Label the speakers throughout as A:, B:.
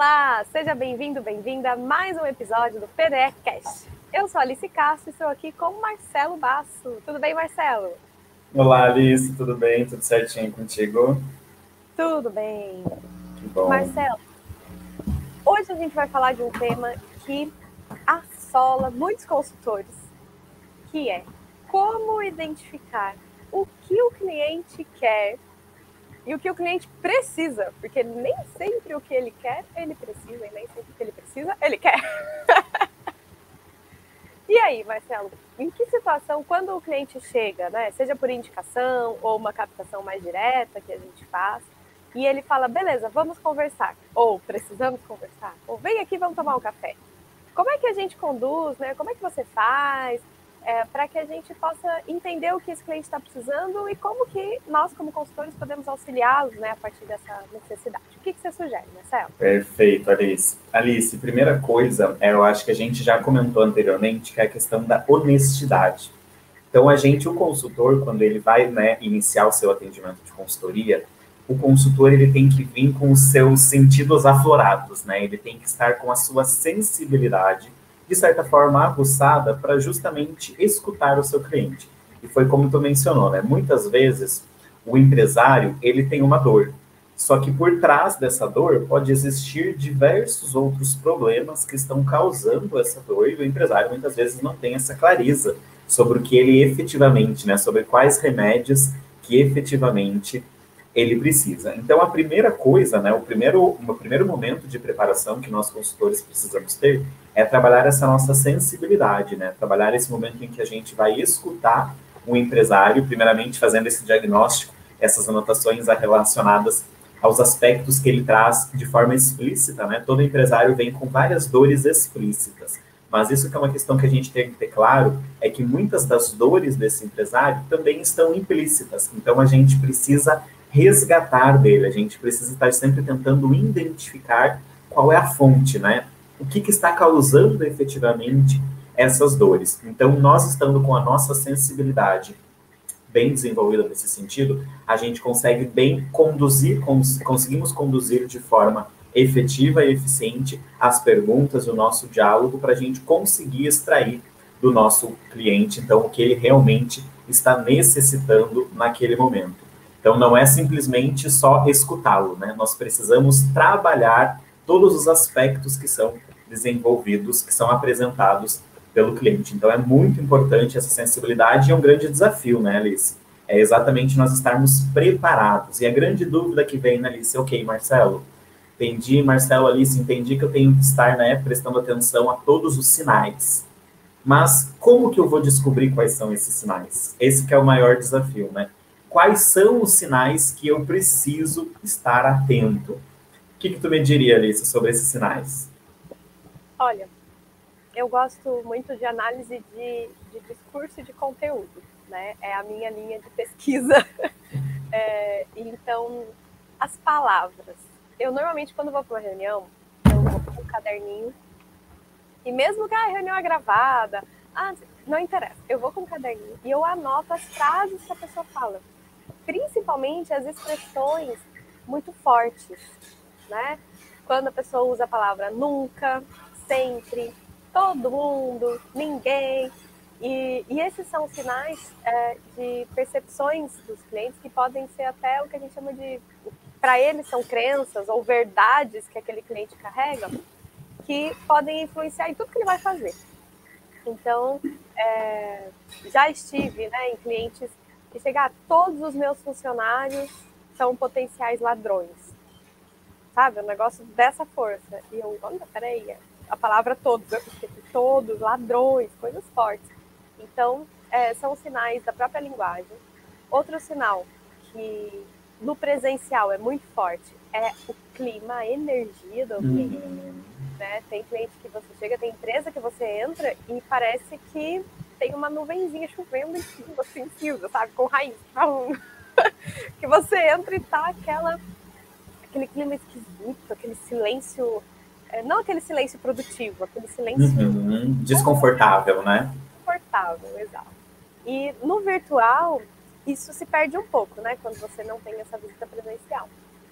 A: Olá, seja bem-vindo, bem-vinda a mais um episódio do PDEcast. Eu sou a Alice Castro e estou aqui com o Marcelo Basso. Tudo bem, Marcelo?
B: Olá, Alice, tudo bem? Tudo certinho contigo?
A: Tudo bem.
B: Que bom.
A: Marcelo, hoje a gente vai falar de um tema que assola muitos consultores, que é como identificar o que o cliente quer e o que o cliente precisa, porque nem sempre o que ele quer, ele precisa, e nem sempre o que ele precisa, ele quer. E aí, Marcelo, em que situação, quando o cliente chega, né, seja por indicação ou uma captação mais direta que a gente faz, e ele fala, beleza, vamos conversar, ou precisamos conversar, ou vem aqui, vamos tomar um café. Como é que a gente conduz, né? Como é que você faz para que a gente possa entender o que esse cliente está precisando e como que nós, como consultores, podemos auxiliá-los, né, a partir dessa necessidade? O que você sugere, Marcelo?
B: Perfeito, Alice. Alice, primeira coisa, eu acho que a gente já comentou anteriormente, que é a questão da honestidade. Então, o consultor, quando ele vai, né, iniciar o seu atendimento de consultoria, o consultor ele tem que vir com os seus sentidos aflorados, né? Ele tem que estar com a sua sensibilidade, de certa forma, aguçada para justamente escutar o seu cliente. E foi como tu mencionou, né? Muitas vezes o empresário ele tem uma dor, só que por trás dessa dor pode existir diversos outros problemas que estão causando essa dor e o empresário muitas vezes não tem essa clareza sobre o que ele efetivamente, né, sobre quais remédios que efetivamente ele precisa. Então, a primeira coisa, né, o primeiro momento de preparação que nós consultores precisamos ter é trabalhar essa nossa sensibilidade, né, trabalhar esse momento em que a gente vai escutar o empresário, primeiramente fazendo esse diagnóstico, essas anotações relacionadas aos aspectos que ele traz de forma explícita, né? Todo empresário vem com várias dores explícitas, mas isso que é uma questão que a gente tem que ter claro, é que muitas das dores desse empresário também estão implícitas, então a gente precisa resgatar dele, a gente precisa estar sempre tentando identificar qual é a fonte, né? O que está causando efetivamente essas dores. Então, nós estando com a nossa sensibilidade bem desenvolvida nesse sentido, a gente consegue bem conduzir, conseguimos conduzir de forma efetiva e eficiente as perguntas, o nosso diálogo, para a gente conseguir extrair do nosso cliente, então, o que ele realmente está necessitando naquele momento. Então, não é simplesmente só escutá-lo, né? Nós precisamos trabalhar todos os aspectos que são desenvolvidos, que são apresentados pelo cliente. Então, é muito importante essa sensibilidade e é um grande desafio, né, Alice? É exatamente nós estarmos preparados. E a grande dúvida que vem, né, Alice? Ok, Marcelo, entendi, Marcelo, Alice, entendi que eu tenho que estar, né, prestando atenção a todos os sinais. Mas como que eu vou descobrir quais são esses sinais? Esse que é o maior desafio, né? Quais são os sinais que eu preciso estar atento? O que tu me diria, Alice, sobre esses sinais?
A: Olha, eu gosto muito de análise de discurso e de conteúdo, né? É a minha linha de pesquisa. Então, as palavras. Eu normalmente, quando vou para uma reunião, eu vou com um caderninho, e mesmo que a reunião é gravada, não interessa, eu vou com um caderninho e eu anoto as frases que a pessoa fala, principalmente as expressões muito fortes, né? Quando a pessoa usa a palavra nunca, sempre, todo mundo, ninguém. E esses são sinais de percepções dos clientes que podem ser até o que a gente chama de... Para eles são crenças ou verdades que aquele cliente carrega que podem influenciar em tudo que ele vai fazer. Então, já estive, né, em clientes que chegar, todos os meus funcionários são potenciais ladrões. Sabe? Um negócio dessa força. E eu, olha, peraí, a palavra todos, eu esqueci, todos, ladrões, coisas fortes. Então, são sinais da própria linguagem. Outro sinal que no presencial é muito forte é o clima, a energia do ambiente. Né? Tem cliente que você chega, tem empresa que você entra e parece que tem uma nuvenzinha chovendo em cima, assim, cinza, sabe? Com raiz. Que você entra e tá aquele clima esquisito, aquele silêncio, não aquele silêncio produtivo, aquele silêncio
B: Desconfortável, né?
A: confortável, exato. E no virtual, isso se perde um pouco, né? Quando você não tem essa visita presencial.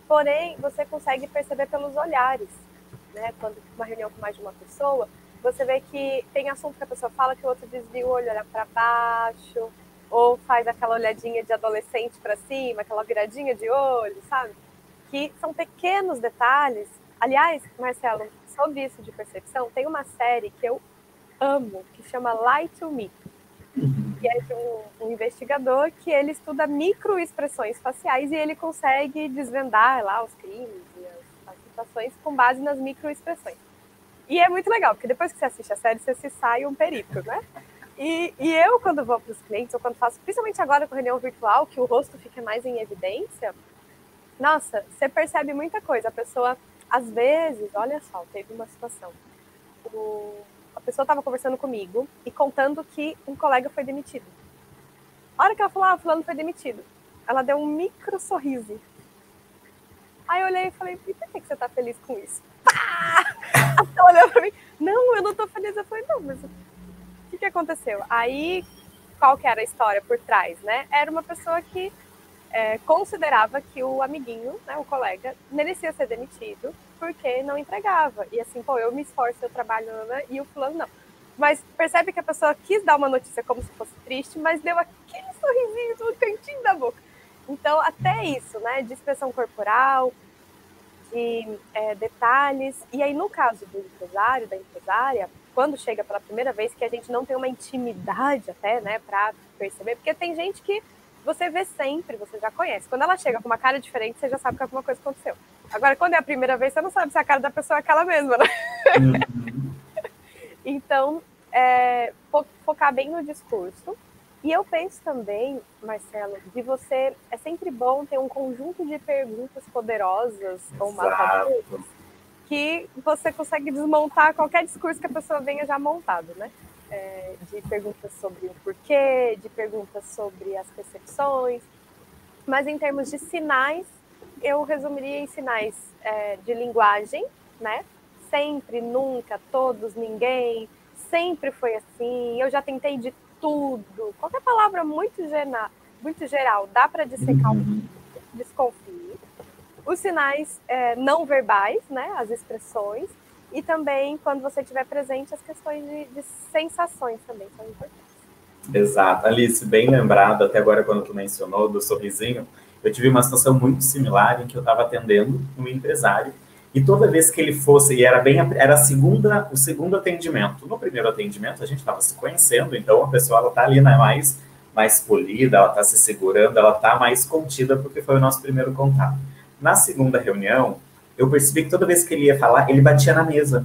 A: Porém, você consegue perceber pelos olhares. né, quando uma reunião com mais de uma pessoa, você vê que tem assunto que a pessoa fala que o outro desvia o olho, olha para baixo, ou faz aquela olhadinha de adolescente para cima, aquela viradinha de olho, sabe? Que são pequenos detalhes. Aliás, Marcelo, sobre isso de percepção, tem uma série que eu amo, que chama Lie to Me, que é de um investigador que ele estuda microexpressões faciais e ele consegue desvendar lá os crimes e as situações com base nas microexpressões. E é muito legal, porque depois que você assiste a série, você se sai um perito, né? E eu, quando vou para os clientes, ou quando faço, principalmente agora com reunião virtual, que o rosto fica mais em evidência, nossa, você percebe muita coisa. A pessoa, às vezes, olha só, teve uma situação. A pessoa estava conversando comigo e contando que um colega foi demitido. A hora que ela falou, fulano foi demitido, ela deu um micro sorriso. Aí eu olhei e falei, e por que você tá feliz com isso? Pá! Ela olhou pra mim, não, eu não tô feliz. Eu falei, não, mas o que aconteceu? Aí, qual que era a história por trás, né? Era uma pessoa que considerava que o amiguinho, né, o colega, merecia ser demitido porque não entregava. E assim, pô, eu me esforço, eu trabalho, né, e o fulano não. Mas percebe que a pessoa quis dar uma notícia como se fosse triste, mas deu aquele sorrisinho no cantinho da boca. Então, até isso, né, de expressão corporal, de detalhes. E aí, no caso do empresário, da empresária, quando chega pela primeira vez, que a gente não tem uma intimidade até, né, para perceber, porque tem gente que você vê sempre, você já conhece. Quando ela chega com uma cara diferente, você já sabe que alguma coisa aconteceu. Agora, quando é a primeira vez, você não sabe se a cara da pessoa é aquela mesma, né? Então, focar bem no discurso. E eu penso também, Marcelo, de você... É sempre bom ter um conjunto de perguntas poderosas ou matadoras que você consegue desmontar qualquer discurso que a pessoa venha já montado, né? De perguntas sobre o porquê, de perguntas sobre as percepções. Mas em termos de sinais, eu resumiria em sinais de linguagem, né? Sempre, nunca, todos, ninguém, sempre foi assim, eu já tentei de tudo. Qualquer palavra muito geral, dá para dissecar desconfie. Os sinais não verbais, né? As expressões. E também, quando você estiver presente, as questões de sensações também são importantes.
B: Exato. Alice, bem lembrado, até agora quando tu mencionou do sorrisinho, eu tive uma situação muito similar em que eu estava atendendo um empresário e toda vez que ele fosse, e era o segundo atendimento. No primeiro atendimento, a gente estava se conhecendo, então a pessoa está ali, né, mais polida, ela está se segurando, ela está mais contida, porque foi o nosso primeiro contato. Na segunda reunião, eu percebi que toda vez que ele ia falar, ele batia na mesa.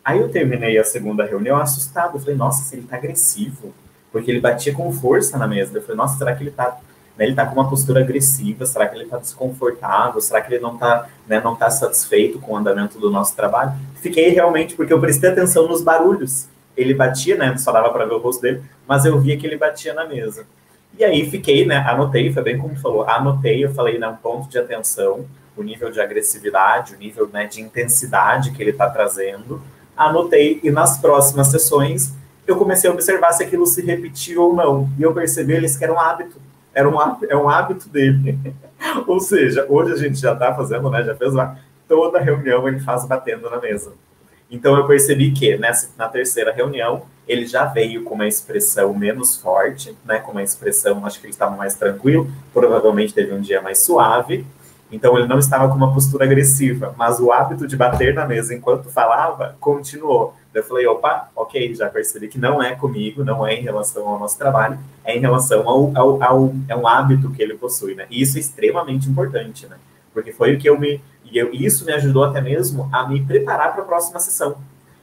B: Aí eu terminei a segunda reunião assustado. Eu falei, nossa, se ele tá agressivo. Porque ele batia com força na mesa. Eu falei, nossa, será que ele tá com uma postura agressiva? Será que ele tá desconfortável? Será que ele não tá satisfeito com o andamento do nosso trabalho? Fiquei realmente, porque eu prestei atenção nos barulhos. Ele batia, né? Só dava para ver o rosto dele, mas eu via que ele batia na mesa. E aí fiquei, né? Anotei, foi bem como tu falou. Anotei, eu falei, não, ponto de atenção, o nível de agressividade, o nível, né, de intensidade que ele está trazendo. Anotei, e nas próximas sessões eu comecei a observar se aquilo se repetiu ou não. E eu percebi eles que era um hábito. É um hábito dele. Ou seja, hoje a gente já está fazendo, né? Já fez toda reunião ele faz batendo na mesa. Então eu percebi que na terceira reunião ele já veio com uma expressão menos forte, né? Com uma expressão, acho que ele estava mais tranquilo, provavelmente teve um dia mais suave. Então ele não estava com uma postura agressiva, mas o hábito de bater na mesa enquanto falava continuou. Eu falei, opa, ok, já percebi que não é comigo, não é em relação ao nosso trabalho, é em relação é um hábito que ele possui, né? E isso é extremamente importante, né? Porque foi o que isso me ajudou até mesmo a me preparar para a próxima sessão.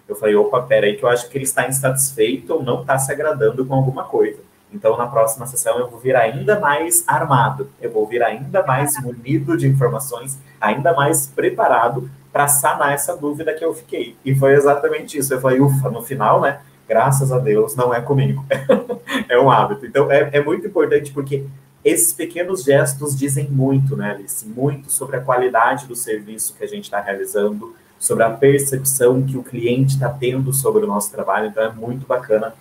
B: Eu falei, opa, peraí, que eu acho que ele está insatisfeito ou não está se agradando com alguma coisa. Então, na próxima sessão, eu vou vir ainda mais armado, eu vou vir ainda mais munido de informações, ainda mais preparado para sanar essa dúvida que eu fiquei. E foi exatamente isso. Eu falei, ufa, no final, né? Graças a Deus, não é comigo. É um hábito. Então, é muito importante porque esses pequenos gestos dizem muito, né, Alice? Muito sobre a qualidade do serviço que a gente está realizando, sobre a percepção que o cliente está tendo sobre o nosso trabalho. Então, é muito bacana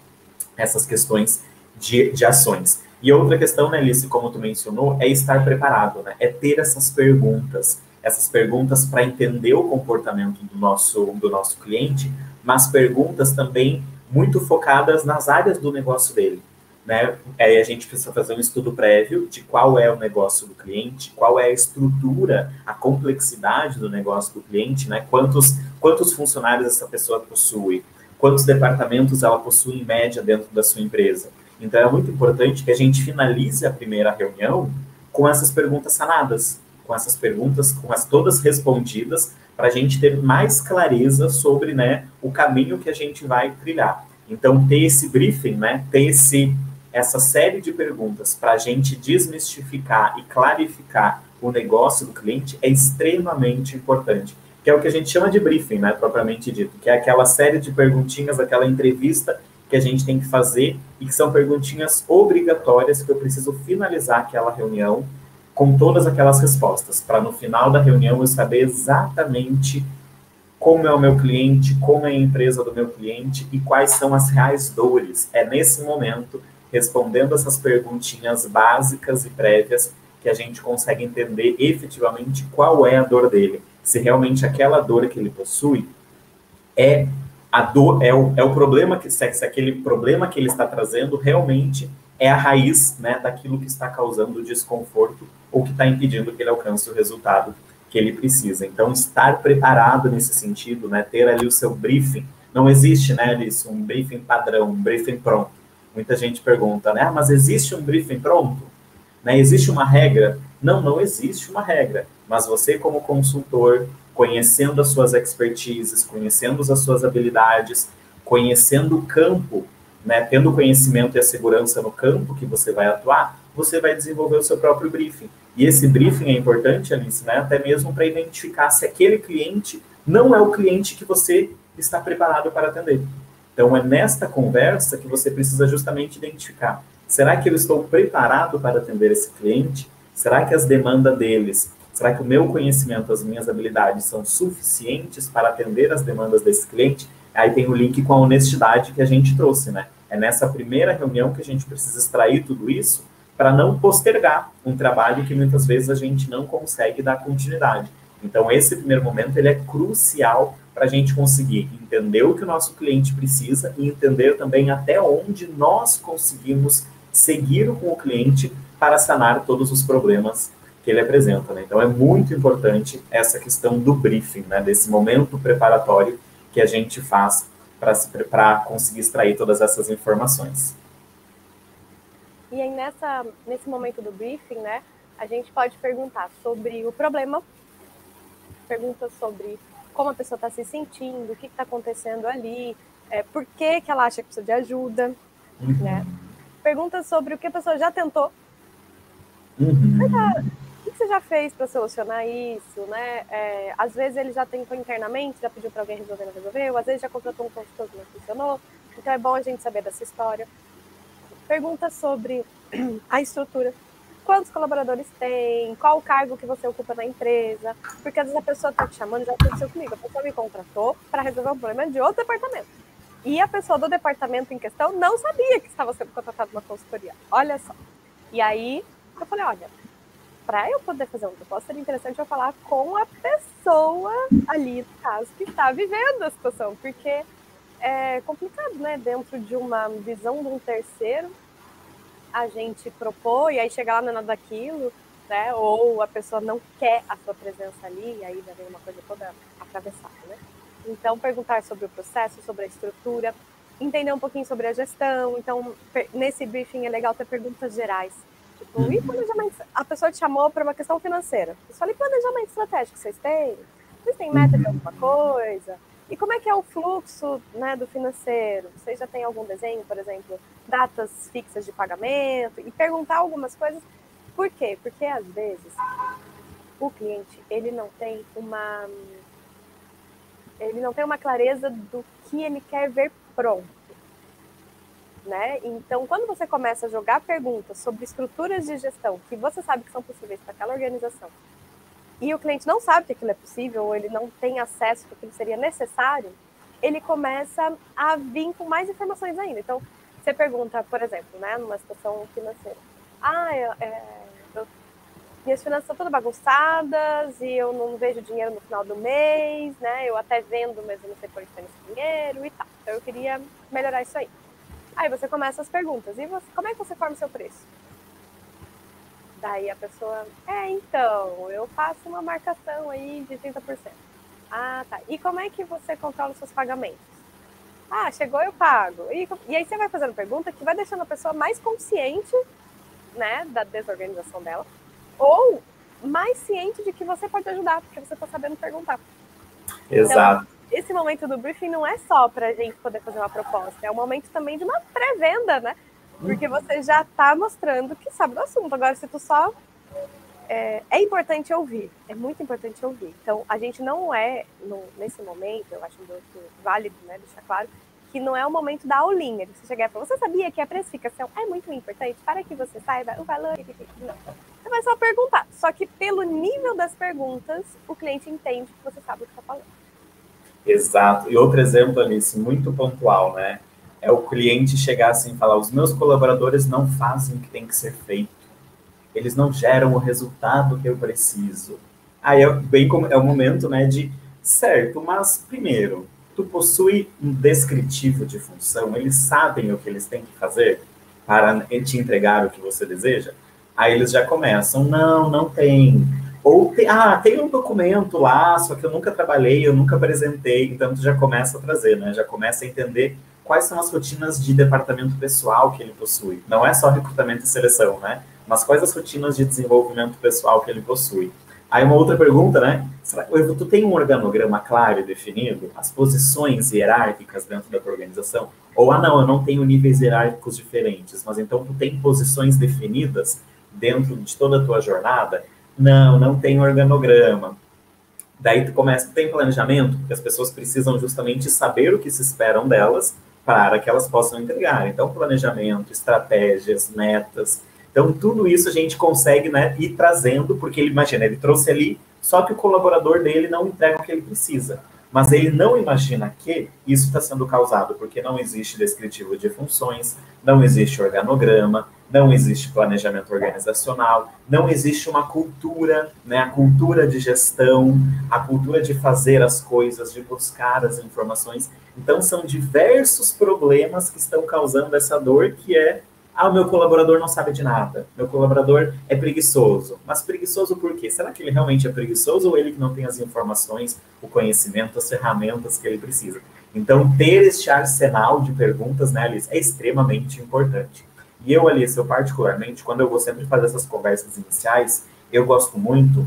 B: essas questões de ações. E outra questão, né, Alice, como tu mencionou, é estar preparado, né? É ter essas perguntas. essas perguntas para entender o comportamento do nosso cliente, mas perguntas também muito focadas nas áreas do negócio dele, né? Aí a gente precisa fazer um estudo prévio de qual é o negócio do cliente, qual é a estrutura, a complexidade do negócio do cliente, né? Quantos funcionários essa pessoa possui, quantos departamentos ela possui em média dentro da sua empresa. Então é muito importante que a gente finalize a primeira reunião com essas perguntas sanadas, com essas perguntas, com as todas respondidas, para a gente ter mais clareza sobre, né, o caminho que a gente vai trilhar. Então, ter esse briefing, né, ter essa série de perguntas para a gente desmistificar e clarificar o negócio do cliente é extremamente importante, que é o que a gente chama de briefing, né, propriamente dito, que é aquela série de perguntinhas, aquela entrevista que a gente tem que fazer e que são perguntinhas obrigatórias que eu preciso finalizar aquela reunião com todas aquelas respostas, para no final da reunião eu saber exatamente como é o meu cliente, como é a empresa do meu cliente e quais são as reais dores. É nesse momento, respondendo essas perguntinhas básicas e prévias, que a gente consegue entender efetivamente qual é a dor dele. Se realmente aquela dor que ele possui é a dor, é o problema se aquele problema que ele está trazendo realmente é a raiz, né, daquilo que está causando desconforto ou que está impedindo que ele alcance o resultado que ele precisa. Então, estar preparado nesse sentido, né, ter ali o seu briefing. Não existe, né, Alice, um briefing padrão, um briefing pronto. Muita gente pergunta, né, mas existe um briefing pronto? Né, existe uma regra? Não, não existe uma regra. Mas você, como consultor, conhecendo as suas expertises, conhecendo as suas habilidades, conhecendo o campo, né, tendo o conhecimento e a segurança no campo que você vai atuar, você vai desenvolver o seu próprio briefing. E esse briefing é importante, Alice, né, até mesmo para identificar se aquele cliente não é o cliente que você está preparado para atender. Então, é nesta conversa que você precisa justamente identificar: será que eu estou preparado para atender esse cliente? Será que as demandas deles, será que o meu conhecimento, as minhas habilidades são suficientes para atender as demandas desse cliente? Aí tem o link com a honestidade que a gente trouxe, né? É nessa primeira reunião que a gente precisa extrair tudo isso para não postergar um trabalho que muitas vezes a gente não consegue dar continuidade. Então, esse primeiro momento ele é crucial para a gente conseguir entender o que o nosso cliente precisa e entender também até onde nós conseguimos seguir com o cliente para sanar todos os problemas que ele apresenta, né? Então, é muito importante essa questão do briefing, né? Desse momento preparatório que a gente faz para conseguir extrair todas essas informações.
A: E aí, nesse momento do briefing, né, a gente pode perguntar sobre o problema, perguntas sobre como a pessoa está se sentindo, o que está acontecendo ali, por que ela acha que precisa de ajuda, né? Perguntas sobre o que a pessoa já tentou. O que você já fez para solucionar isso, né? Às vezes ele já tentou internamente, já pediu para alguém resolver, não resolveu, às vezes já contratou um consultor que não funcionou, então é bom a gente saber dessa história. Perguntas sobre a estrutura. Quantos colaboradores tem? Qual o cargo que você ocupa na empresa? Porque às vezes a pessoa está te chamando, já aconteceu comigo, a pessoa me contratou para resolver um problema de outro departamento. E a pessoa do departamento em questão não sabia que estava sendo contratada uma consultoria. Olha só. E aí eu falei, olha, para eu poder fazer uma proposta, seria interessante eu falar com a pessoa ali, no caso, que está vivendo a situação, porque é complicado, né? Dentro de uma visão de um terceiro, a gente propor e aí chegar lá não é nada daquilo, né? Ou a pessoa não quer a sua presença ali, e aí já vem uma coisa toda atravessada, né? Então, perguntar sobre o processo, sobre a estrutura, entender um pouquinho sobre a gestão. Então, nesse briefing é legal ter perguntas gerais. Tipo, e planejamento? A pessoa te chamou para uma questão financeira. Eu falei, planejamento estratégico vocês têm? Vocês têm meta de alguma coisa? E como é que é o fluxo, né, do financeiro? Vocês já têm algum desenho, por exemplo, datas fixas de pagamento? E perguntar algumas coisas. Por quê? Porque, às vezes, o cliente ele não tem uma clareza do que ele quer ver pronto. Né? Então, quando você começa a jogar perguntas sobre estruturas de gestão que você sabe que são possíveis para aquela organização, e o cliente não sabe que aquilo é possível, ou ele não tem acesso que aquilo seria necessário, ele começa a vir com mais informações ainda. Então, você pergunta, por exemplo, né, numa situação financeira, minhas finanças estão todas bagunçadas e eu não vejo dinheiro no final do mês, né? Eu até vendo, mas eu não sei por onde tem esse dinheiro e tal. Então eu queria melhorar isso aí. Aí você começa as perguntas. E você, como é que você forma o seu preço? Daí a pessoa, então, eu faço uma marcação aí de 30%. Ah, tá. E como é que você controla os seus pagamentos? Ah, chegou, eu pago. E aí você vai fazendo pergunta que vai deixando a pessoa mais consciente, né, da desorganização dela, ou mais ciente de que você pode ajudar, porque você está sabendo perguntar.
B: Exato.
A: Então, esse momento do briefing não é só para a gente poder fazer uma proposta, é um momento também de uma pré-venda, né? Porque você já está mostrando que sabe do assunto. Agora, se tu só... É importante ouvir, é muito importante ouvir. Então, a gente não nesse momento, eu acho muito válido, né, deixar claro, que não é o momento da aulinha, de você chegar e falar, você sabia que a precificação é muito importante para que você saiba o valor? Não. Você vai só perguntar. Só que pelo nível das perguntas, o cliente entende que você sabe o que está falando.
B: Exato. E outro exemplo, Alice, muito pontual, né? É o cliente chegar assim e falar, os meus colaboradores não fazem o que tem que ser feito. Eles não geram o resultado que eu preciso. Aí é o momento, né, de, certo, mas primeiro, tu possui um descritivo de função, eles sabem o que eles têm que fazer para te entregar o que você deseja? Aí eles já começam, não tem. Ou tem um documento lá, só que eu nunca trabalhei, eu nunca apresentei, então tu já começa a trazer, né? Já começa a entender quais são as rotinas de departamento pessoal que ele possui. Não é só recrutamento e seleção, né? Mas quais as rotinas de desenvolvimento pessoal que ele possui. Aí uma outra pergunta, né? Tu tem um organograma claro e definido? As posições hierárquicas dentro da tua organização? Ou, não, eu não tenho níveis hierárquicos diferentes, mas então tu tem posições definidas dentro de toda a tua jornada? Não tem organograma. Daí tu tem planejamento, porque as pessoas precisam justamente saber o que se esperam delas para que elas possam entregar. Então, planejamento, estratégias, metas. Então, tudo isso a gente consegue, né, ir trazendo, porque ele trouxe ali, só que o colaborador dele não entrega o que ele precisa. Mas ele não imagina que isso está sendo causado porque não existe descritivo de funções, não existe organograma, não existe planejamento organizacional, não existe uma cultura, né, a cultura de gestão, a cultura de fazer as coisas, de buscar as informações. Então, são diversos problemas que estão causando essa dor, que é o meu colaborador não sabe de nada, meu colaborador é preguiçoso. Mas preguiçoso por quê? Será que ele realmente é preguiçoso ou ele que não tem as informações, o conhecimento, as ferramentas que ele precisa? Então, ter este arsenal de perguntas, né, Alice, é extremamente importante. E eu, Alice, eu particularmente, quando eu vou sempre fazer essas conversas iniciais, eu gosto muito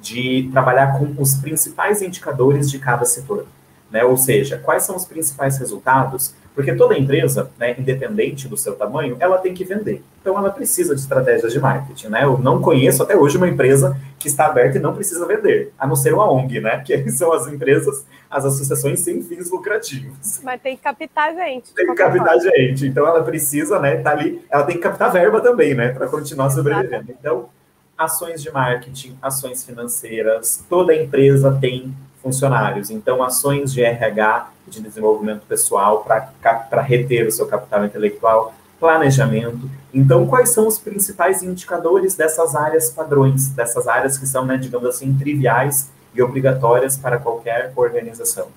B: de trabalhar com os principais indicadores de cada setor, né? Ou seja, quais são os principais resultados? Porque toda empresa, né, independente do seu tamanho, ela tem que vender. Então, ela precisa de estratégias de marketing, né? Eu não conheço até hoje uma empresa que está aberta e não precisa vender, a não ser uma ONG, né? Que são as empresas, as associações sem fins lucrativos.
A: Mas tem que captar gente.
B: Tem que captar gente. Então, ela precisa, né, tá ali, ela tem que captar verba também, né, para continuar sobrevivendo. Então, ações de marketing, ações financeiras, toda empresa tem funcionários. Então, ações de RH, de desenvolvimento pessoal, para reter o seu capital intelectual, planejamento. Então, quais são os principais indicadores dessas áreas padrões, dessas áreas que são, né, digamos assim, triviais e obrigatórias para qualquer organização?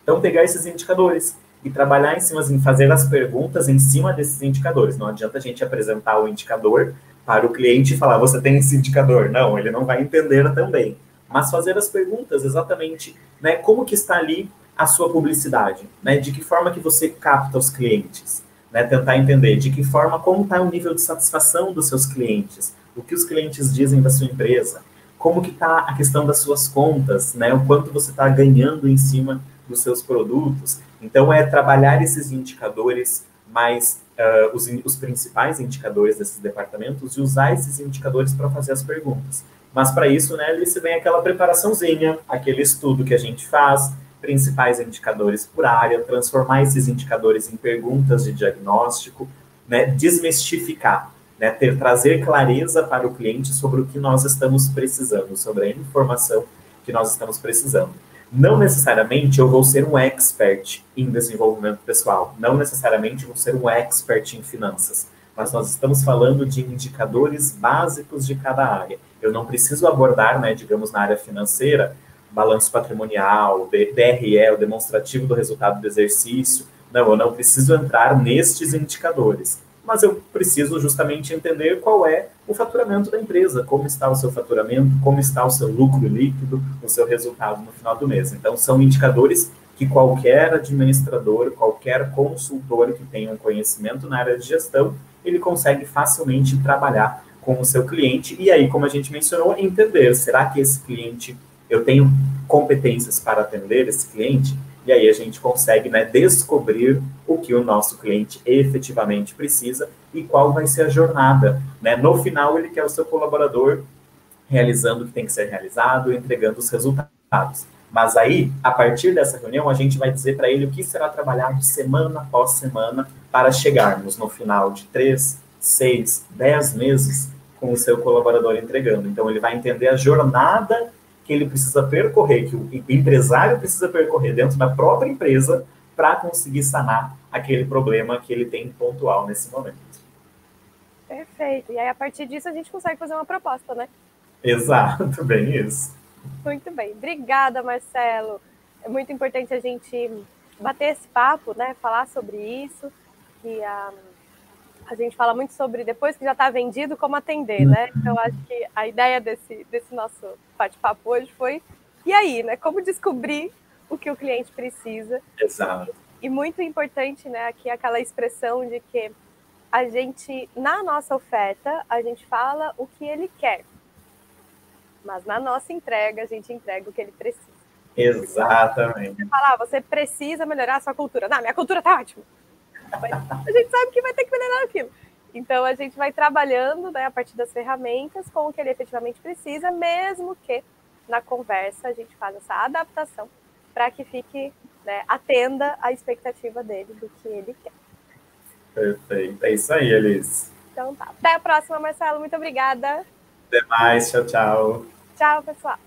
B: Então, pegar esses indicadores e trabalhar em cima, em fazer as perguntas em cima desses indicadores. Não adianta a gente apresentar o indicador para o cliente e falar, você tem esse indicador? Não, ele não vai entender também. Mas fazer as perguntas exatamente, né, como que está ali a sua publicidade, né, de que forma que você capta os clientes, né, tentar entender de que forma, como está o nível de satisfação dos seus clientes, o que os clientes dizem da sua empresa, como que está a questão das suas contas, né, o quanto você está ganhando em cima dos seus produtos. Então, é trabalhar esses indicadores mais, os principais indicadores desses departamentos e usar esses indicadores para fazer as perguntas. Mas para isso, né, Alice, vem aquela preparaçãozinha, aquele estudo que a gente faz, principais indicadores por área, transformar esses indicadores em perguntas de diagnóstico, né, desmistificar, né, trazer clareza para o cliente sobre o que nós estamos precisando, sobre a informação que nós estamos precisando. Não necessariamente eu vou ser um expert em desenvolvimento pessoal, não necessariamente vou ser um expert em finanças, mas nós estamos falando de indicadores básicos de cada área. Eu não preciso abordar, né, digamos, na área financeira, balanço patrimonial, DRE, o demonstrativo do resultado do exercício. Não, eu não preciso entrar nestes indicadores, mas eu preciso justamente entender qual é o faturamento da empresa, como está o seu faturamento, como está o seu lucro líquido, o seu resultado no final do mês. Então, são indicadores que qualquer administrador, qualquer consultor que tenha um conhecimento na área de gestão, ele consegue facilmente trabalhar com o seu cliente. E aí, como a gente mencionou, entender, será que esse cliente, eu tenho competências para atender esse cliente? E aí a gente consegue, né, descobrir o que o nosso cliente efetivamente precisa e qual vai ser a jornada, né? No final, ele quer o seu colaborador realizando o que tem que ser realizado, entregando os resultados. Mas aí, a partir dessa reunião, a gente vai dizer para ele o que será trabalhado semana após semana para chegarmos no final de 3, 6, 10 meses com o seu colaborador entregando. Então, ele vai entender a jornada que ele precisa percorrer, que o empresário precisa percorrer dentro da própria empresa para conseguir sanar aquele problema que ele tem pontual nesse momento.
A: Perfeito. E aí, a partir disso, a gente consegue fazer uma proposta, né?
B: Exato, bem isso.
A: Muito bem. Obrigada, Marcelo. É muito importante a gente bater esse papo, né? Falar sobre isso. E a gente fala muito sobre, depois que já está vendido, como atender, né? Então, acho que a ideia desse nosso bate-papo hoje foi, e aí, né? Como descobrir o que o cliente precisa.
B: Exato.
A: E muito importante, né? Aqui aquela expressão de que a gente, na nossa oferta, a gente fala o que ele quer. Mas na nossa entrega, a gente entrega o que ele precisa.
B: Exatamente.
A: Você fala, você precisa melhorar a sua cultura. Não, minha cultura tá ótima. Mas a gente sabe que vai ter que melhorar aquilo. Então, a gente vai trabalhando, né, a partir das ferramentas com o que ele efetivamente precisa, mesmo que na conversa a gente faça essa adaptação para que fique, né, atenda a expectativa dele do que ele quer.
B: Perfeito. É isso aí, Elis.
A: Então tá. Até a próxima, Marcelo. Muito obrigada.
B: Até mais. Tchau, tchau.
A: Tchau, pessoal.